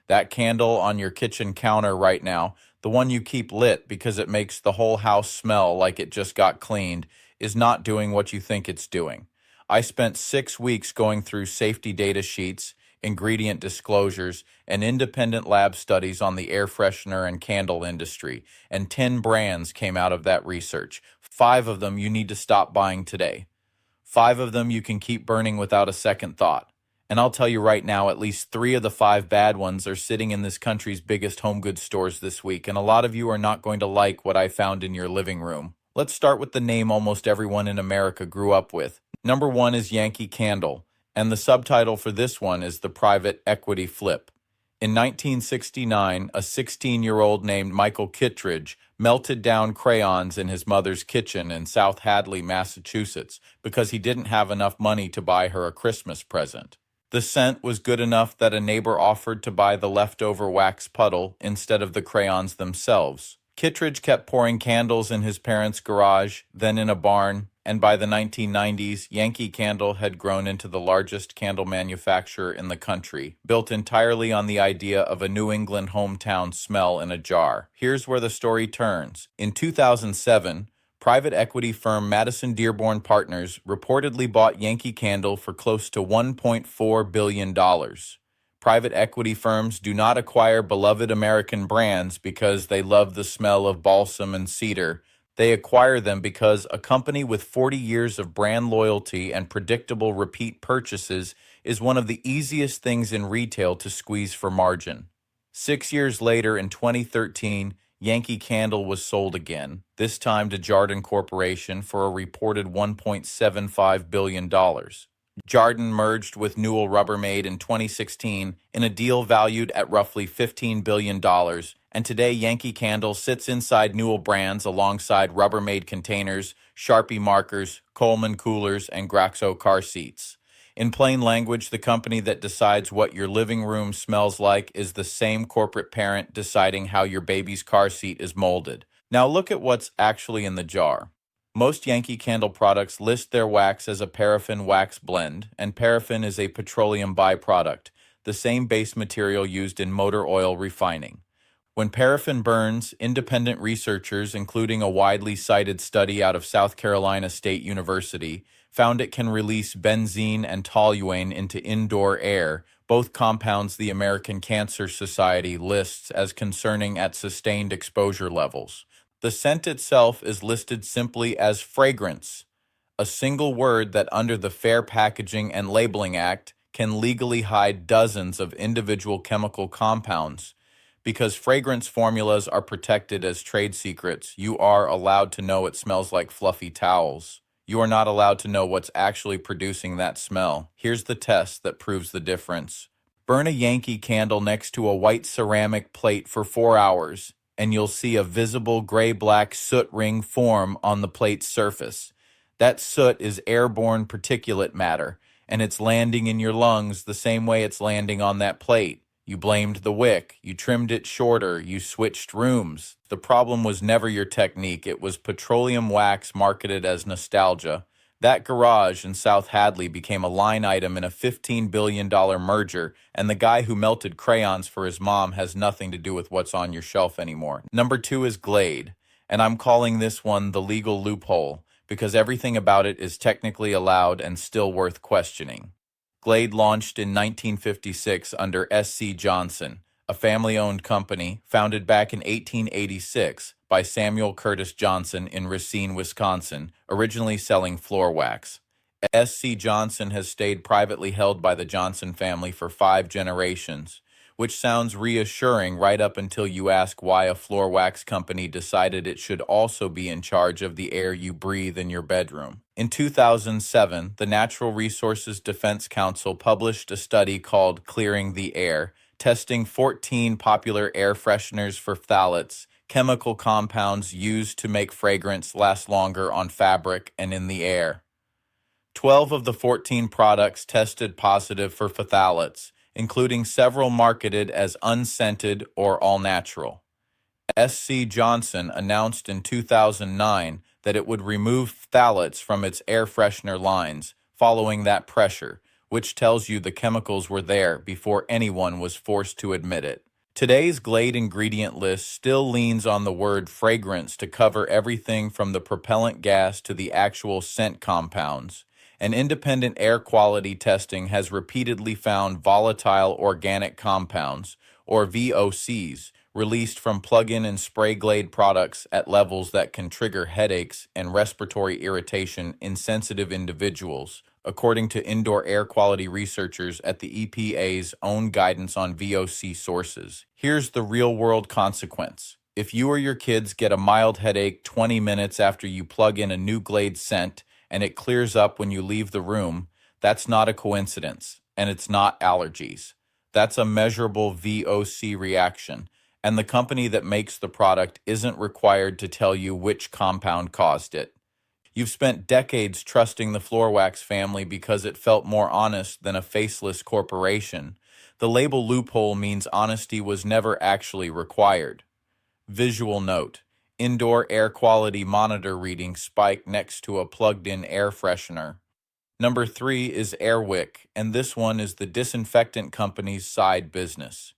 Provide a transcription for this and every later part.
That candle on your kitchen counter right now, the one you keep lit because it makes the whole house smell like it just got cleaned, is not doing what you think it's doing. I spent 6 weeks going through safety data sheets, ingredient disclosures, and independent lab studies on the air freshener and candle industry, and 10 brands came out of that research. 5 of them you need to stop buying today. 5 of them you can keep burning without a second thought. And I'll tell you right now, at least 3 of the 5 bad ones are sitting in this country's biggest home goods stores this week, and a lot of you are not going to like what I found in your living room. Let's start with the name almost everyone in America grew up with. Number 1 is Yankee Candle, and the subtitle for this one is The Private Equity Flip. In 1969, a 16-year-old named Michael Kittredge melted down crayons in his mother's kitchen in South Hadley, Massachusetts, because he didn't have enough money to buy her a Christmas present. The scent was good enough that a neighbor offered to buy the leftover wax puddle instead of the crayons themselves. Kittredge kept pouring candles in his parents' garage, then in a barn, and by the 1990s, Yankee Candle had grown into the largest candle manufacturer in the country, built entirely on the idea of a New England hometown smell in a jar. Here's where the story turns. In 2007, private equity firm Madison Dearborn Partners reportedly bought Yankee Candle for close to $1.4 billion. Private equity firms do not acquire beloved American brands because they love the smell of balsam and cedar. They acquire them because a company with 40 years of brand loyalty and predictable repeat purchases is one of the easiest things in retail to squeeze for margin. 6 years later, in 2013, Yankee Candle was sold again, this time to Jarden Corporation for a reported $1.75 billion. Jarden merged with Newell Rubbermaid in 2016 in a deal valued at roughly $15 billion, and today Yankee Candle sits inside Newell brands alongside Rubbermaid containers, Sharpie markers, Coleman coolers, and Graxo car seats. In plain language, the company that decides what your living room smells like is the same corporate parent deciding how your baby's car seat is molded. Now look at what's actually in the jar. Most Yankee Candle products list their wax as a paraffin wax blend, and paraffin is a petroleum byproduct, the same base material used in motor oil refining. When paraffin burns, independent researchers, including a widely cited study out of South Carolina State University, found it can release benzene and toluene into indoor air, both compounds the American Cancer Society lists as concerning at sustained exposure levels. The scent itself is listed simply as fragrance, a single word that under the Fair Packaging and Labeling Act can legally hide dozens of individual chemical compounds. Because fragrance formulas are protected as trade secrets, you are allowed to know it smells like fluffy towels. You are not allowed to know what's actually producing that smell. Here's the test that proves the difference. Burn a Yankee Candle next to a white ceramic plate for 4 hours, and you'll see a visible gray-black soot ring form on the plate's surface. That soot is airborne particulate matter, and it's landing in your lungs the same way it's landing on that plate. You blamed the wick, you trimmed it shorter, you switched rooms. The problem was never your technique, it was petroleum wax marketed as nostalgia. That garage in South Hadley became a line item in a $15 billion merger, and the guy who melted crayons for his mom has nothing to do with what's on your shelf anymore. Number 2 is Glade, and I'm calling this one the legal loophole, because everything about it is technically allowed and still worth questioning. Glade launched in 1956 under S.C. Johnson, a family-owned company founded back in 1886 by Samuel Curtis Johnson in Racine, Wisconsin, originally selling floor wax. S.C. Johnson has stayed privately held by the Johnson family for 5 generations, which sounds reassuring right up until you ask why a floor wax company decided it should also be in charge of the air you breathe in your bedroom. In 2007, the Natural Resources Defense Council published a study called Clearing the Air, testing 14 popular air fresheners for phthalates, chemical compounds used to make fragrance last longer on fabric and in the air. 12 of the 14 products tested positive for phthalates, including several marketed as unscented or all-natural. S.C. Johnson announced in 2009 that it would remove phthalates from its air freshener lines following that pressure, which tells you the chemicals were there before anyone was forced to admit it. Today's Glade ingredient list still leans on the word fragrance to cover everything from the propellant gas to the actual scent compounds. And independent air quality testing has repeatedly found volatile organic compounds, or VOCs, released from plug-in and spray Glade products at levels that can trigger headaches and respiratory irritation in sensitive individuals, according to indoor air quality researchers at the EPA's own guidance on VOC sources. Here's the real-world consequence. If you or your kids get a mild headache 20 minutes after you plug in a new Glade scent and it clears up when you leave the room, that's not a coincidence, and it's not allergies. That's a measurable VOC reaction, and the company that makes the product isn't required to tell you which compound caused it. You've spent decades trusting the Floorwax family because it felt more honest than a faceless corporation. The label loophole means honesty was never actually required. Visual note: indoor air quality monitor reading spike next to a plugged-in air freshener. Number 3 is Airwick, and this one is the disinfectant company's side business.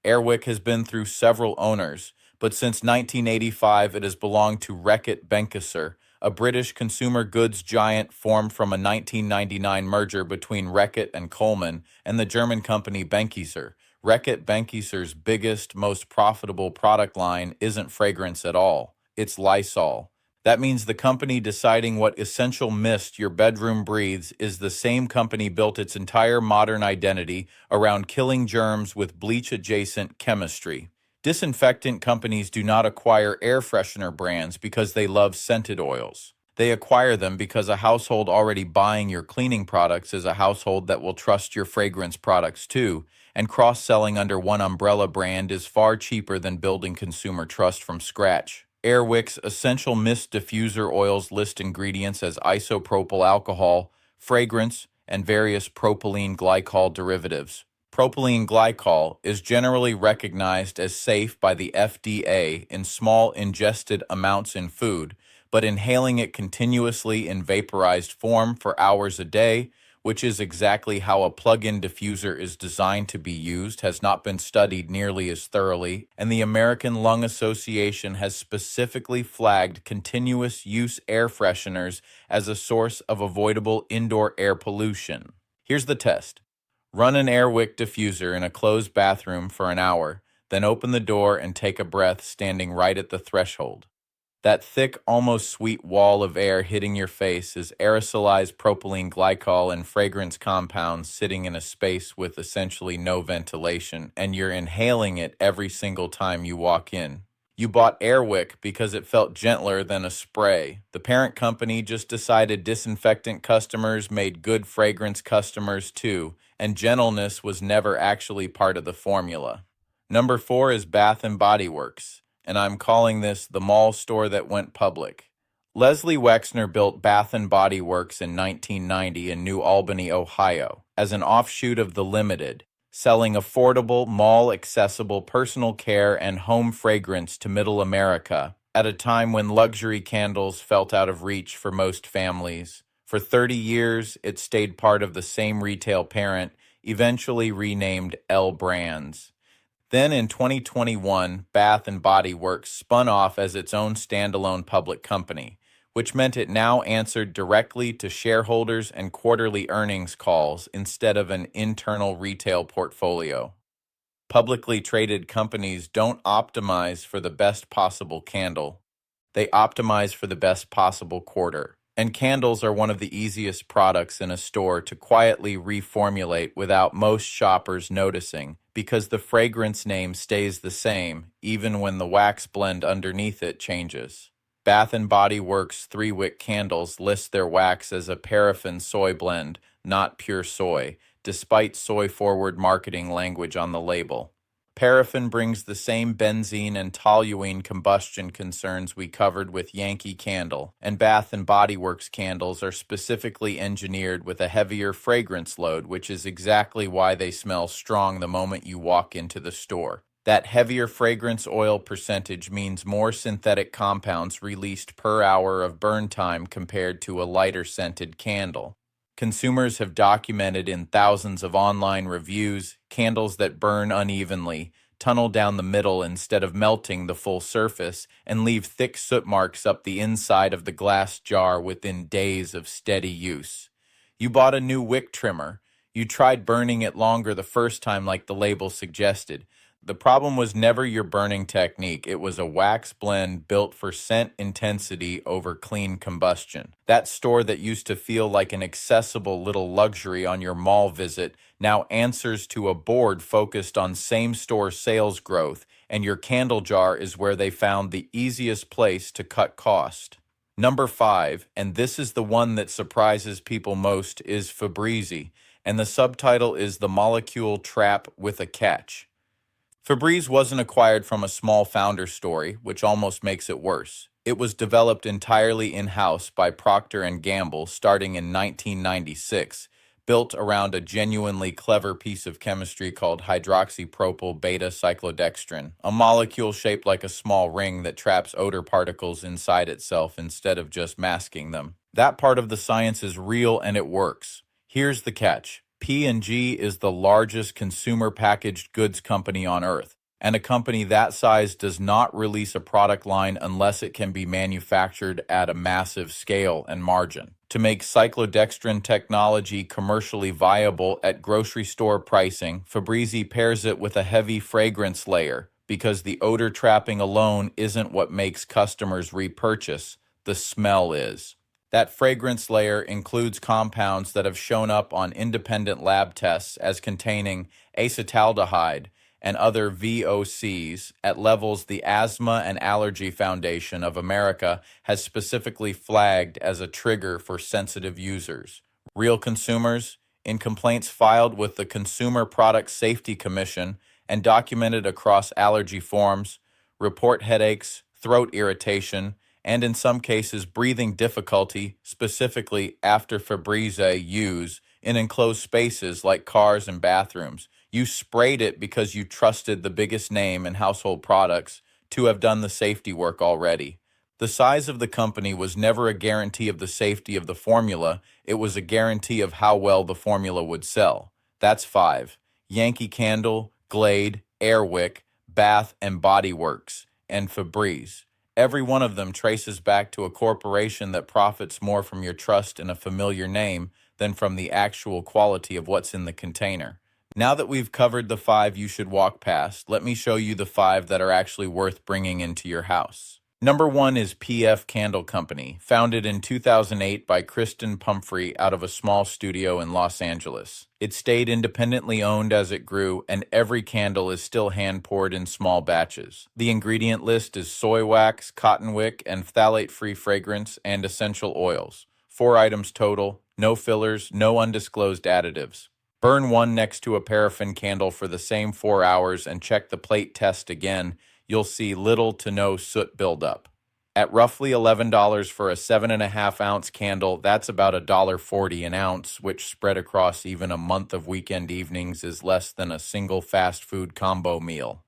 Airwick has been through several owners, but since 1985 it has belonged to Reckitt Benckiser, a British consumer goods giant formed from a 1999 merger between Reckitt and Coleman and the German company Benckiser. Reckitt Benckiser's biggest, most profitable product line isn't fragrance at all. It's Lysol. That means the company deciding what essential mist your bedroom breathes is the same company built its entire modern identity around killing germs with bleach-adjacent chemistry. Disinfectant companies do not acquire air freshener brands because they love scented oils. They acquire them because a household already buying your cleaning products is a household that will trust your fragrance products too, and cross-selling under one umbrella brand is far cheaper than building consumer trust from scratch. Airwick's essential mist diffuser oils list ingredients as isopropyl alcohol, fragrance, and various propylene glycol derivatives. Propylene glycol is generally recognized as safe by the FDA in small ingested amounts in food, but inhaling it continuously in vaporized form for hours a day, which is exactly how a plug-in diffuser is designed to be used, has not been studied nearly as thoroughly, and the American Lung Association has specifically flagged continuous use air fresheners as a source of avoidable indoor air pollution. Here's the test. Run an Airwick diffuser in a closed bathroom for an hour, then open the door and take a breath standing right at the threshold. That thick, almost sweet wall of air hitting your face is aerosolized propylene glycol and fragrance compounds sitting in a space with essentially no ventilation, and you're inhaling it every single time you walk in. You bought Airwick because it felt gentler than a spray. The parent company just decided disinfectant customers made good fragrance customers too, and gentleness was never actually part of the formula. Number 4 is Bath & Body Works, and I'm calling this the mall store that went public. Leslie Wexner built Bath & Body Works in 1990 in New Albany, Ohio, as an offshoot of The Limited, selling affordable, mall-accessible personal care and home fragrance to middle America at a time when luxury candles felt out of reach for most families. For 30 years, it stayed part of the same retail parent, eventually renamed L Brands. Then in 2021, Bath & Body Works spun off as its own standalone public company, which meant it now answered directly to shareholders and quarterly earnings calls instead of an internal retail portfolio. Publicly traded companies don't optimize for the best possible candle. They optimize for the best possible quarter. And candles are one of the easiest products in a store to quietly reformulate without most shoppers noticing, because the fragrance name stays the same even when the wax blend underneath it changes. Bath & Body Works 3-wick candles list their wax as a paraffin soy blend, not pure soy, despite soy-forward marketing language on the label. Paraffin brings the same benzene and toluene combustion concerns we covered with Yankee Candle, and Bath & Body Works candles are specifically engineered with a heavier fragrance load, which is exactly why they smell strong the moment you walk into the store. That heavier fragrance oil percentage means more synthetic compounds released per hour of burn time compared to a lighter scented candle. Consumers have documented in thousands of online reviews candles that burn unevenly, tunnel down the middle instead of melting the full surface, and leave thick soot marks up the inside of the glass jar within days of steady use. You bought a new wick trimmer. You tried burning it longer the first time, like the label suggested. The problem was never your burning technique. It was a wax blend built for scent intensity over clean combustion. That store that used to feel like an accessible little luxury on your mall visit now answers to a board focused on same-store sales growth, and your candle jar is where they found the easiest place to cut cost. Number 5, and this is the one that surprises people most, is Febreze, and the subtitle is The Molecule Trap with a Catch. Febreze wasn't acquired from a small founder story, which almost makes it worse. It was developed entirely in-house by Procter & Gamble starting in 1996, built around a genuinely clever piece of chemistry called hydroxypropyl beta-cyclodextrin, a molecule shaped like a small ring that traps odor particles inside itself instead of just masking them. That part of the science is real and it works. Here's the catch. P&G is the largest consumer packaged goods company on earth, and a company that size does not release a product line unless it can be manufactured at a massive scale and margin. To make cyclodextrin technology commercially viable at grocery store pricing, Febreze pairs it with a heavy fragrance layer because the odor trapping alone isn't what makes customers repurchase, the smell is. That fragrance layer includes compounds that have shown up on independent lab tests as containing acetaldehyde and other VOCs at levels the Asthma and Allergy Foundation of America has specifically flagged as a trigger for sensitive users. Real consumers, in complaints filed with the Consumer Product Safety Commission and documented across allergy forms, report headaches, throat irritation, and in some cases breathing difficulty, specifically after Febreze use in enclosed spaces like cars and bathrooms. You sprayed it because you trusted the biggest name in household products to have done the safety work already. The size of the company was never a guarantee of the safety of the formula, it was a guarantee of how well the formula would sell. That's 5. Yankee Candle, Glade, Airwick, Bath and Body Works, and Febreze. Every one of them traces back to a corporation that profits more from your trust in a familiar name than from the actual quality of what's in the container. Now that we've covered the 5 you should walk past, let me show you the 5 that are actually worth bringing into your house. Number 1 is PF Candle Company, founded in 2008 by Kristen Pumphrey out of a small studio in Los Angeles. It stayed independently owned as it grew, and every candle is still hand-poured in small batches. The ingredient list is soy wax, cotton wick, and phthalate-free fragrance, and essential oils. 4 items total, no fillers, no undisclosed additives. Burn one next to a paraffin candle for the same 4 hours and check the plate test again. You'll see little to no soot buildup. At roughly $11 for a 7.5-ounce candle, that's about $1.40 an ounce, which spread across even a month of weekend evenings is less than a single fast food combo meal.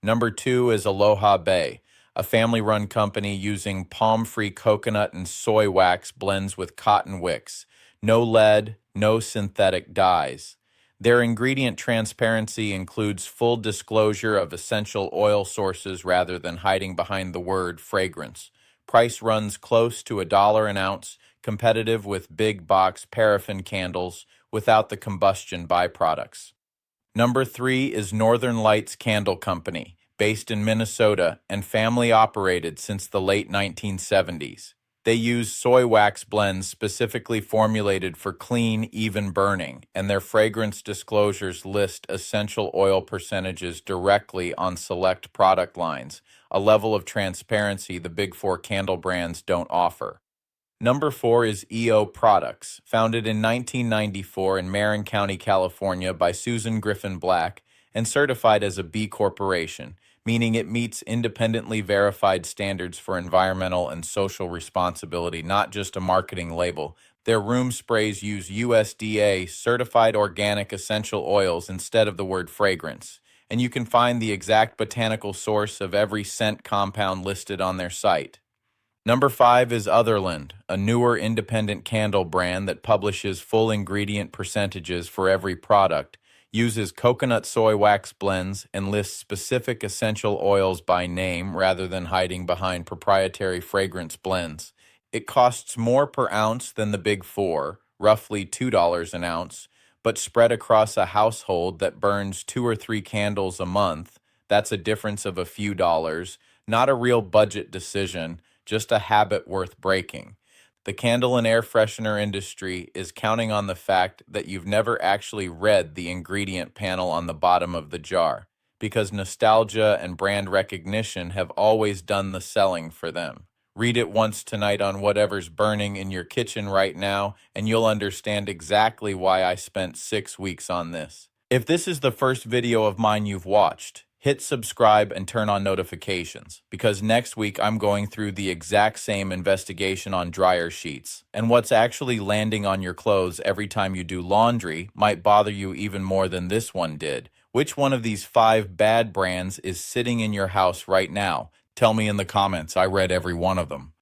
Number 2 is Aloha Bay, a family-run company using palm-free coconut and soy wax blends with cotton wicks. No lead, no synthetic dyes. Their ingredient transparency includes full disclosure of essential oil sources rather than hiding behind the word fragrance. Price runs close to $1 an ounce, competitive with big box paraffin candles without the combustion byproducts. Number 3 is Northern Lights Candle Company, based in Minnesota and family operated since the late 1970s. They use soy wax blends specifically formulated for clean, even burning, and their fragrance disclosures list essential oil percentages directly on select product lines, a level of transparency the Big Four candle brands don't offer. Number 4 is EO Products, founded in 1994 in Marin County, California by Susan Griffin Black and certified as a B Corporation, meaning it meets independently verified standards for environmental and social responsibility, not just a marketing label. Their room sprays use USDA certified organic essential oils instead of the word fragrance, and you can find the exact botanical source of every scent compound listed on their site. Number 5 is Otherland, a newer independent candle brand that publishes full ingredient percentages for every product, uses coconut soy wax blends, and lists specific essential oils by name rather than hiding behind proprietary fragrance blends. It costs more per ounce than the Big Four, roughly $2 an ounce, but spread across a household that burns 2 or 3 candles a month, that's a difference of a few dollars, not a real budget decision, just a habit worth breaking. The candle and air freshener industry is counting on the fact that you've never actually read the ingredient panel on the bottom of the jar, because nostalgia and brand recognition have always done the selling for them. Read it once tonight on whatever's burning in your kitchen right now, and you'll understand exactly why I spent 6 weeks on this. If this is the first video of mine you've watched, hit subscribe and turn on notifications, because next week I'm going through the exact same investigation on dryer sheets, and what's actually landing on your clothes every time you do laundry might bother you even more than this one did. Which one of these 5 bad brands is sitting in your house right now? Tell me in the comments. I read every one of them.